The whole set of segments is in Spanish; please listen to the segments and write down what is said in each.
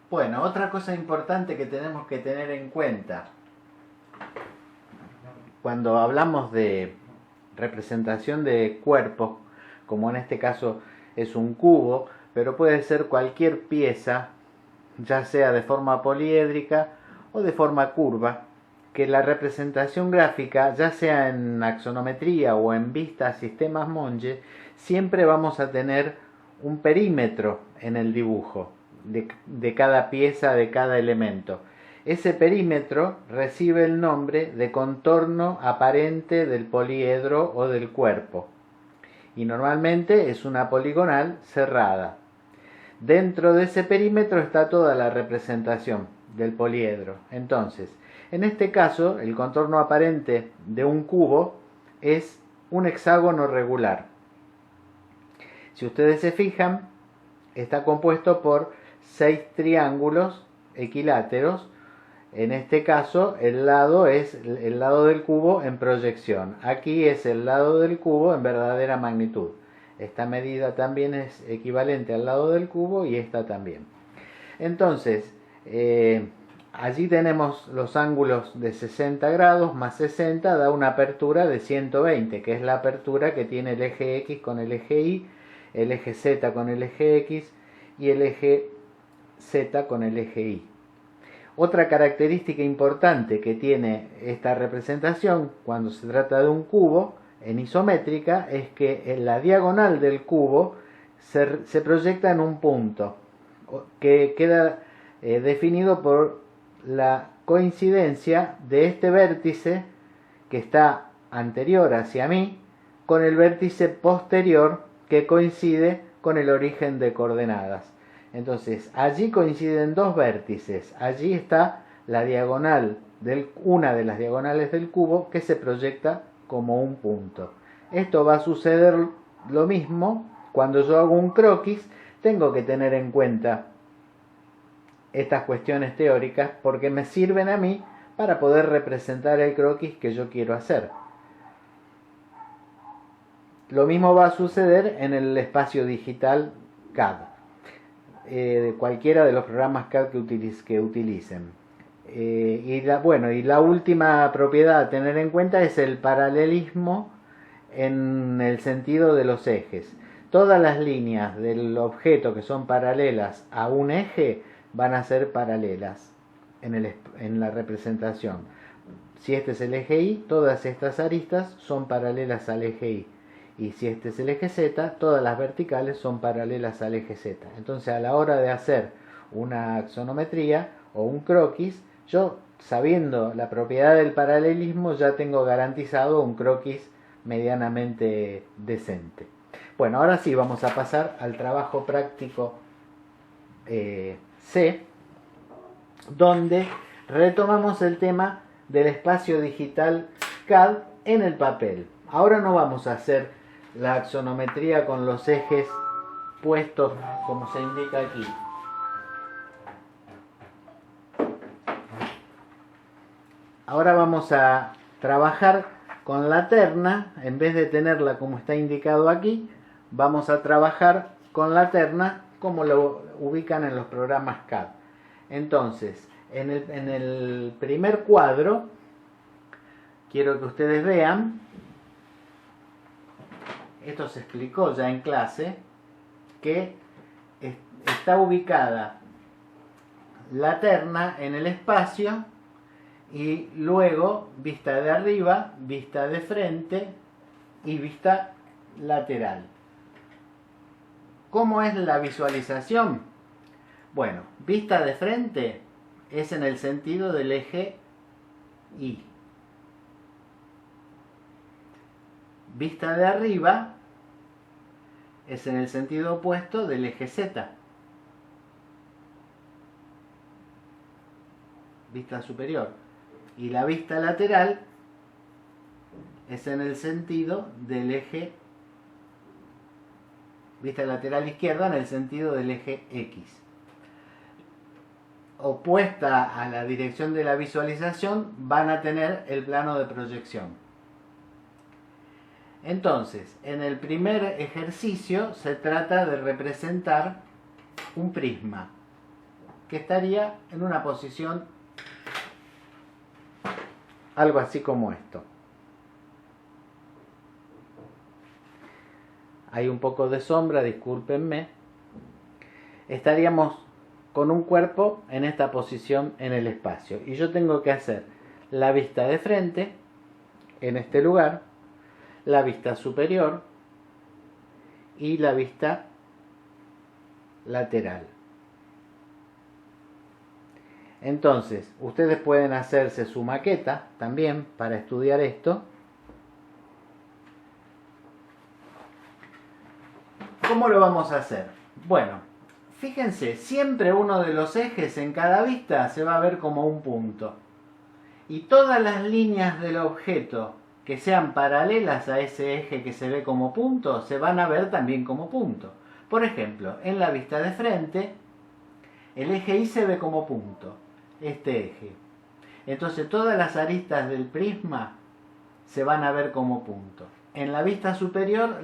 Bueno, otra cosa importante que tenemos que tener en cuenta cuando hablamos de representación de cuerpos, como en este caso es un cubo, pero puede ser cualquier pieza, ya sea de forma poliédrica o de forma curva, que la representación gráfica, ya sea en axonometría o en vista a sistemas Monge, siempre vamos a tener un perímetro en el dibujo de cada pieza, de cada elemento. Ese perímetro recibe el nombre de contorno aparente del poliedro o del cuerpo, y normalmente es una poligonal cerrada. Dentro de ese perímetro está toda la representación del poliedro. Entonces, en este caso, el contorno aparente de un cubo es un hexágono regular. Si ustedes se fijan, está compuesto por 6 triángulos equiláteros. En este caso, el lado es el lado del cubo en proyección. Aquí es el lado del cubo en verdadera magnitud. Esta medida también es equivalente al lado del cubo y esta también. Entonces, allí tenemos los ángulos de 60 grados más 60 da una apertura de 120, que es la apertura que tiene el eje X con el eje Y, el eje Z con el eje X y el eje Z con el eje Y. Otra característica importante que tiene esta representación cuando se trata de un cubo en isométrica es que en la diagonal del cubo se proyecta en un punto que queda definido por la coincidencia de este vértice que está anterior hacia mí con el vértice posterior que coincide con el origen de coordenadas. Entonces, allí coinciden dos vértices. Allí está la diagonal una de las diagonales del cubo que se proyecta como un punto. Esto va a suceder lo mismo cuando yo hago un croquis. Tengo que tener en cuenta estas cuestiones teóricas porque me sirven a mí para poder representar el croquis que yo quiero hacer. Lo mismo va a suceder en el espacio digital CAD. De cualquiera de los programas CAD que utilicen. Y la última propiedad a tener en cuenta es el paralelismo en el sentido de los ejes. Todas las líneas del objeto que son paralelas a un eje van a ser paralelas en la representación. Si este es el eje Y, todas estas aristas son paralelas al eje Y. Y si este es el eje Z, todas las verticales son paralelas al eje Z. Entonces, a la hora de hacer una axonometría o un croquis, yo, sabiendo la propiedad del paralelismo, ya tengo garantizado un croquis medianamente decente. Bueno, ahora sí vamos a pasar al trabajo práctico C, donde retomamos el tema del espacio digital CAD en el papel. Ahora no vamos a hacer la axonometría con los ejes puestos como se indica aquí. Ahora vamos a trabajar con la terna. En vez de tenerla como está indicado aquí, vamos a trabajar con la terna como lo ubican en los programas CAD. Entonces, en el primer cuadro, quiero que ustedes vean, esto se explicó ya en clase, que está ubicada la terna en el espacio y luego vista de arriba, vista de frente y vista lateral. ¿Cómo es la visualización? Bueno, vista de frente es en el sentido del eje Y. Vista de arriba es en el sentido opuesto del eje Z. Vista superior. Y la vista lateral es en el sentido del eje, vista lateral izquierda en el sentido del eje X. Opuesta a la dirección de la visualización van a tener el plano de proyección. Entonces, en el primer ejercicio se trata de representar un prisma. que estaría en una posición algo así como esto. Hay un poco de sombra, discúlpenme. Estaríamos con un cuerpo en esta posición en el espacio. Y yo tengo que hacer la vista de frente en este lugar, la vista superior y la vista lateral. Entonces, ustedes pueden hacerse su maqueta también para estudiar esto. ¿Cómo lo vamos a hacer? Bueno, fíjense, siempre uno de los ejes en cada vista se va a ver como un punto. Y todas las líneas del objeto que sean paralelas a ese eje que se ve como punto, se van a ver también como punto. Por ejemplo, en la vista de frente, el eje Y se ve como punto, este eje. Entonces todas las aristas del prisma se van a ver como punto. En la vista superior,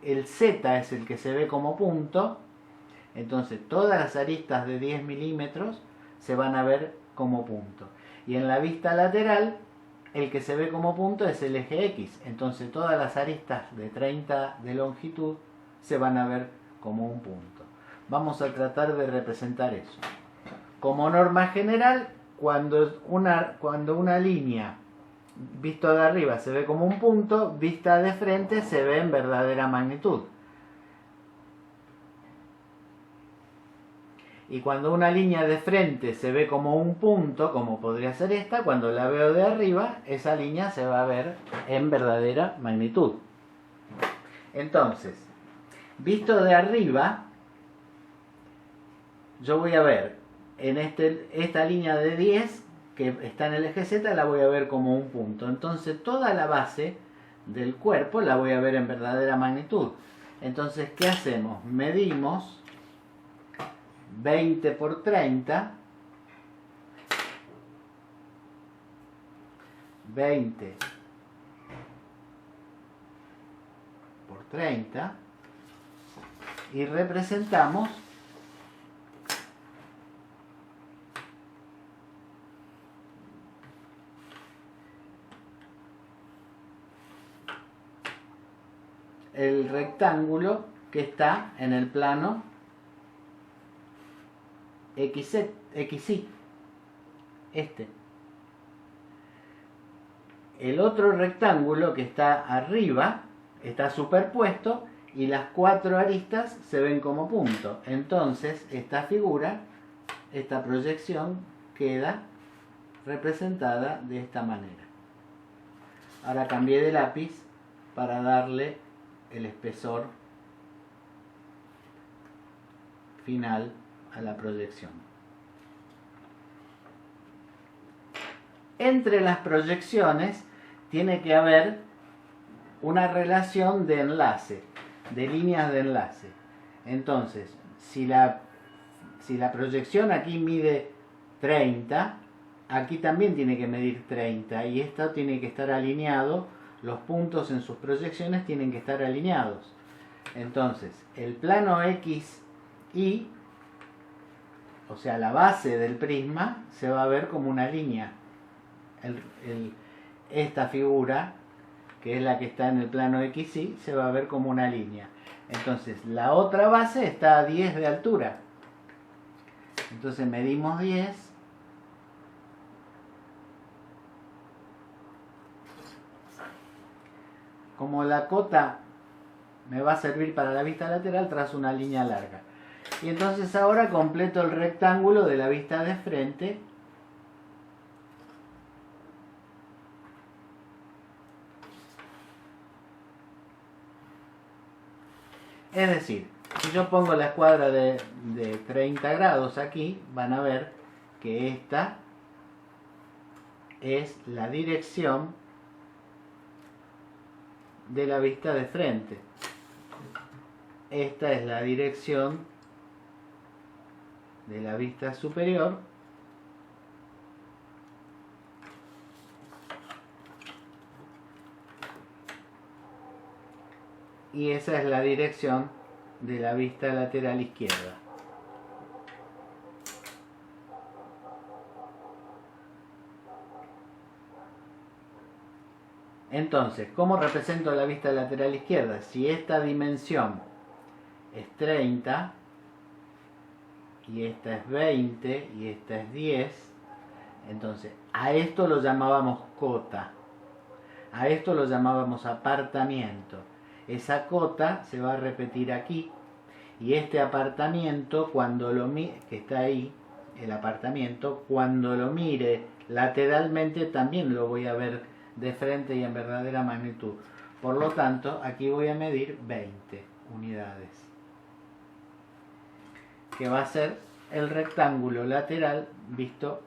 el Z es el que se ve como punto. Entonces todas las aristas de 10 milímetros se van a ver como punto. Y en la vista lateral, el que se ve como punto es el eje X. Entonces todas las aristas de 30 de longitud se van a ver como un punto. Vamos a tratar de representar eso. Como norma general, cuando una línea visto de arriba se ve como un punto, vista de frente se ve en verdadera magnitud. Y cuando una línea de frente se ve como un punto, como podría ser esta, cuando la veo de arriba, esa línea se va a ver en verdadera magnitud. Entonces, visto de arriba, yo voy a ver en esta línea de 10 que está en el eje Z, la voy a ver como un punto. Entonces toda la base del cuerpo la voy a ver en verdadera magnitud. Entonces, ¿qué hacemos? Medimos 20 por 30, 20 por 30, y representamos el rectángulo que está en el plano XY, este. El otro rectángulo que está arriba está superpuesto y las 4 aristas se ven como punto. Entonces esta figura, esta proyección, queda representada de esta manera. Ahora cambié de lápiz para darle el espesor final a la proyección. Entre las proyecciones tiene que haber una relación de enlace, de líneas de enlace. Entonces, si la proyección aquí mide 30, aquí también tiene que medir 30 y esto tiene que estar alineado, los puntos en sus proyecciones tienen que estar alineados. Entonces, el plano XY, o sea, la base del prisma, se va a ver como una línea. Esta figura, que es la que está en el plano XY, se va a ver como una línea. Entonces, la otra base está a 10 de altura. Entonces medimos 10. Como la cota me va a servir para la vista lateral, trazo una línea larga. Y entonces ahora completo el rectángulo de la vista de frente. Es decir, si yo pongo la escuadra de 30 grados aquí, van a ver que esta es la dirección de la vista de frente. Esta es la dirección de la vista superior. Y esa es la dirección de la vista lateral izquierda. Entonces, ¿cómo represento la vista lateral izquierda? Si esta dimensión es 30, y esta es 20, y esta es 10, entonces a esto lo llamábamos cota, a esto lo llamábamos apartamiento. Esa cota se va a repetir aquí, y este apartamiento, cuando lo mire, que está ahí, el apartamiento, cuando lo mire lateralmente también lo voy a ver de frente y en verdadera magnitud. Por lo tanto, aquí voy a medir 20 unidades, que va a ser el rectángulo lateral visto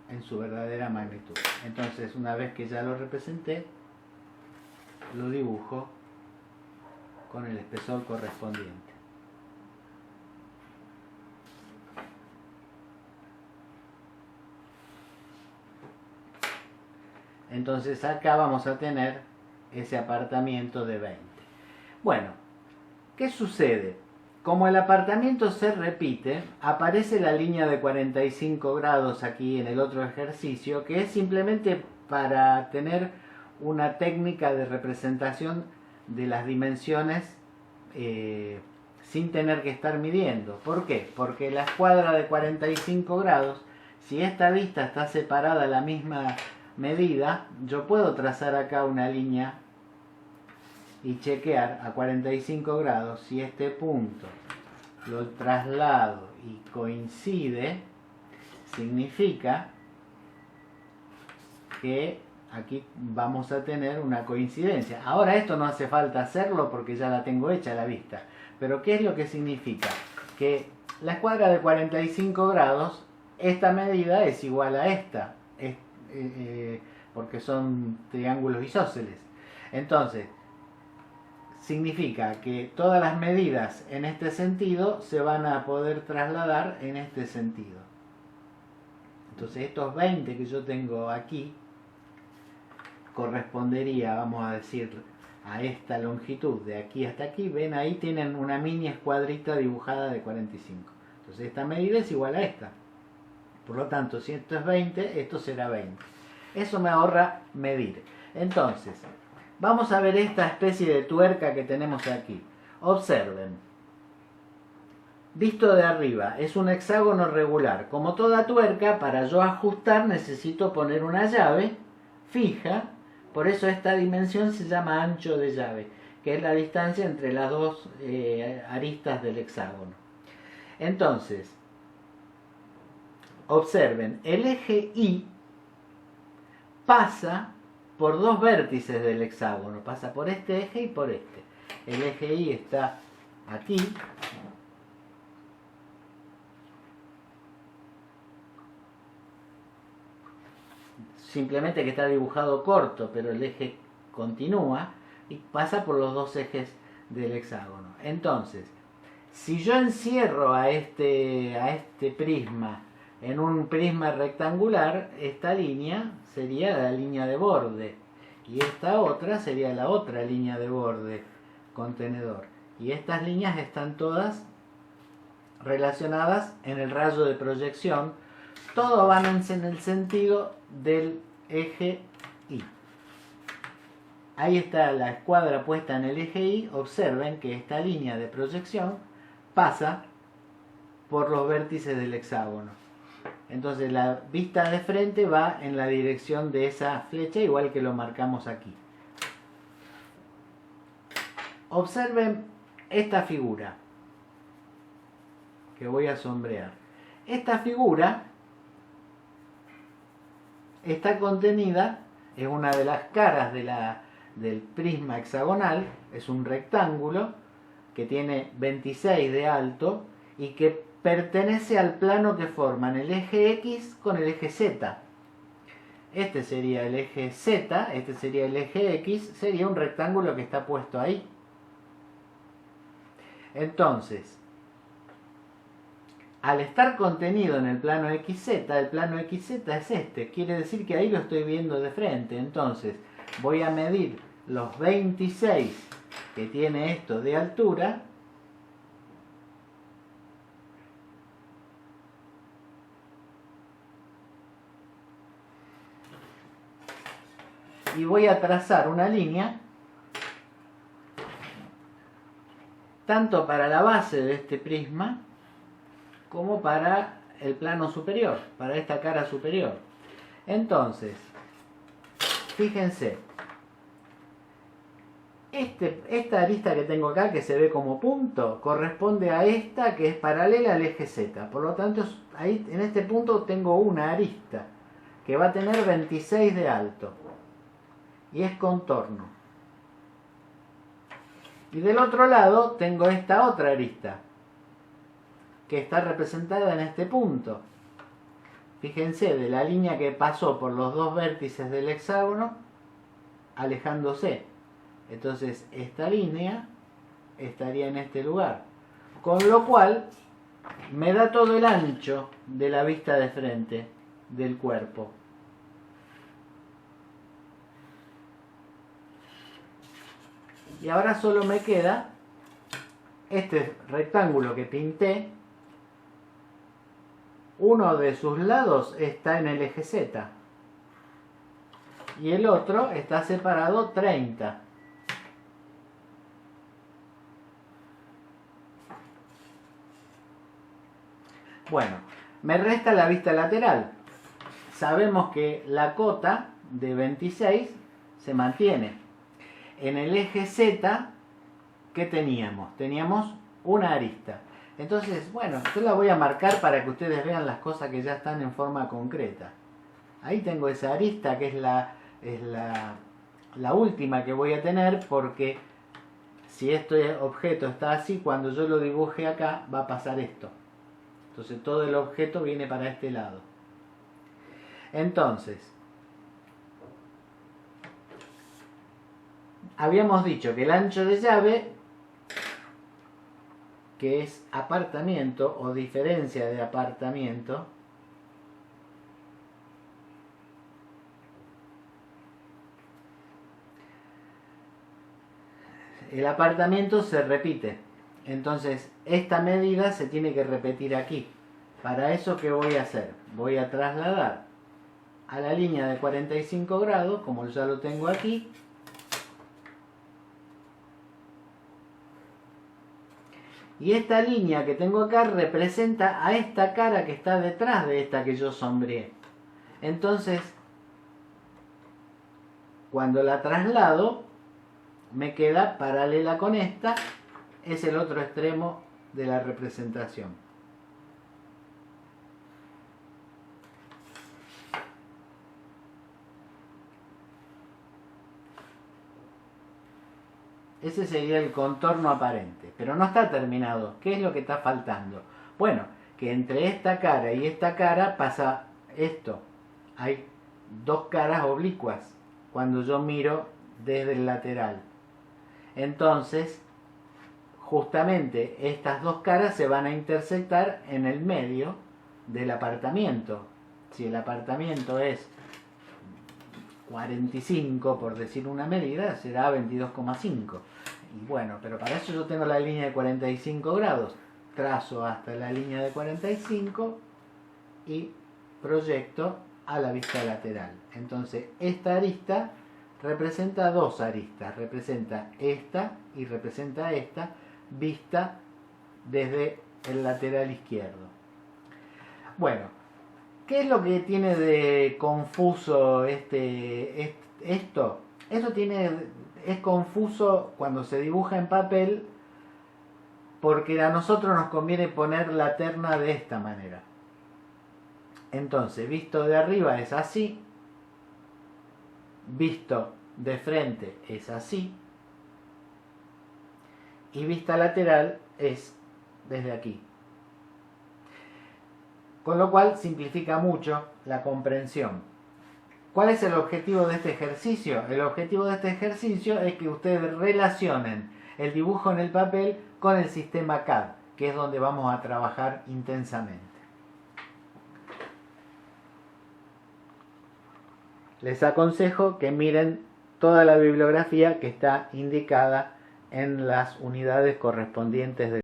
en su verdadera magnitud. Entonces, una vez que ya lo representé, lo dibujo con el espesor correspondiente. Entonces acá vamos a tener ese apartamiento de 20. Bueno, ¿qué sucede? Como el apartamiento se repite, aparece la línea de 45 grados aquí en el otro ejercicio, que es simplemente para tener una técnica de representación de las dimensiones sin tener que estar midiendo. ¿Por qué? Porque la escuadra de 45 grados, si esta vista está separada a la misma medida, yo puedo trazar acá una línea y chequear a 45 grados si este punto lo traslado y coincide, significa que aquí vamos a tener una coincidencia. Ahora esto no hace falta hacerlo porque ya la tengo hecha la vista, pero ¿qué es lo que significa? Que la escuadra de 45 grados, esta medida es igual a esta, porque son triángulos isósceles. Entonces, significa que todas las medidas en este sentido se van a poder trasladar en este sentido. Entonces estos 20 que yo tengo aquí correspondería, vamos a decir, a esta longitud de aquí hasta aquí. Ven, ahí tienen una mini escuadrita dibujada de 45. Entonces esta medida es igual a esta. Por lo tanto, si esto es 20, esto será 20. Eso me ahorra medir. Entonces, vamos a ver esta especie de tuerca que tenemos aquí. Observen. Visto de arriba, es un hexágono regular. Como toda tuerca, para yo ajustar necesito poner una llave fija. Por eso esta dimensión se llama ancho de llave, que es la distancia entre las dos aristas del hexágono. Entonces, observen, el eje Y pasa por dos vértices del hexágono, pasa por este eje y por este. El eje Y está aquí, simplemente que está dibujado corto, pero el eje continúa y pasa por los dos ejes del hexágono. Entonces, si yo encierro a este prisma en un prisma rectangular, esta línea sería la línea de borde y esta otra sería la otra línea de borde contenedor, y estas líneas están todas relacionadas en el rayo de proyección. Todo van en el sentido del eje Y. Ahí está la escuadra puesta en el eje Y. Observen que esta línea de proyección pasa por los vértices del hexágono. Entonces la vista de frente va en la dirección de esa flecha, igual que lo marcamos aquí. Observen esta figura que voy a sombrear. Esta figura está contenida en una de las caras del prisma hexagonal. Es un rectángulo que tiene 26 de alto y que pertenece al plano que forman el eje X con el eje Z. Este sería el eje Z, este sería el eje X, sería un rectángulo que está puesto ahí. Entonces, al estar contenido en el plano XZ, el plano XZ es este, quiere decir que ahí lo estoy viendo de frente. Entonces voy a medir los 26 que tiene esto de altura y voy a trazar una línea tanto para la base de este prisma como para el plano superior, para esta cara superior. Entonces, fíjense, esta arista que tengo acá, que se ve como punto, corresponde a esta que es paralela al eje Z. Por lo tanto, ahí en este punto tengo una arista que va a tener 26 de alto y es contorno. Y del otro lado tengo esta otra arista que está representada en este punto. Fíjense, de la línea que pasó por los dos vértices del hexágono, alejándose. Entonces esta línea estaría en este lugar. Con lo cual me da todo el ancho de la vista de frente del cuerpo. Y ahora solo me queda este rectángulo que pinté. Uno de sus lados está en el eje Z y el otro está separado 30. Bueno, me resta la vista lateral. Sabemos que la cota de 26 se mantiene. En el eje Z, ¿qué teníamos? Teníamos una arista. Entonces, bueno, yo la voy a marcar para que ustedes vean las cosas que ya están en forma concreta. Ahí tengo esa arista que es la última que voy a tener, porque si este objeto está así, cuando yo lo dibuje acá va a pasar esto. Entonces todo el objeto viene para este lado. Entonces, habíamos dicho que el ancho de llave, que es apartamiento o diferencia de apartamiento, el apartamiento se repite. Entonces esta medida se tiene que repetir aquí. Para eso, ¿qué voy a hacer? Voy a trasladar a la línea de 45 grados, como ya lo tengo aquí, y esta línea que tengo acá representa a esta cara que está detrás de esta que yo sombreé. Entonces, cuando la traslado, me queda paralela con esta, es el otro extremo de la representación. Ese sería el contorno aparente, pero no está terminado. ¿Qué es lo que está faltando? Bueno, que entre esta cara y esta cara pasa esto. Hay dos caras oblicuas cuando yo miro desde el lateral. Entonces, justamente estas dos caras se van a intersectar en el medio del apartamiento. Si el apartamiento es 45, por decir una medida, será 22,5. Y bueno, pero para eso yo tengo la línea de 45 grados. Trazo hasta la línea de 45 y proyecto a la vista lateral. Entonces, esta arista representa dos aristas. Representa esta y representa esta, vista desde el lateral izquierdo. Bueno, ¿qué es lo que tiene de confuso esto? Eso es confuso cuando se dibuja en papel, porque a nosotros nos conviene poner la terna de esta manera. Entonces, visto de arriba es así, visto de frente es así, y vista lateral es desde aquí. Con lo cual simplifica mucho la comprensión. ¿Cuál es el objetivo de este ejercicio? El objetivo de este ejercicio es que ustedes relacionen el dibujo en el papel con el sistema CAD, que es donde vamos a trabajar intensamente. Les aconsejo que miren toda la bibliografía que está indicada en las unidades correspondientes de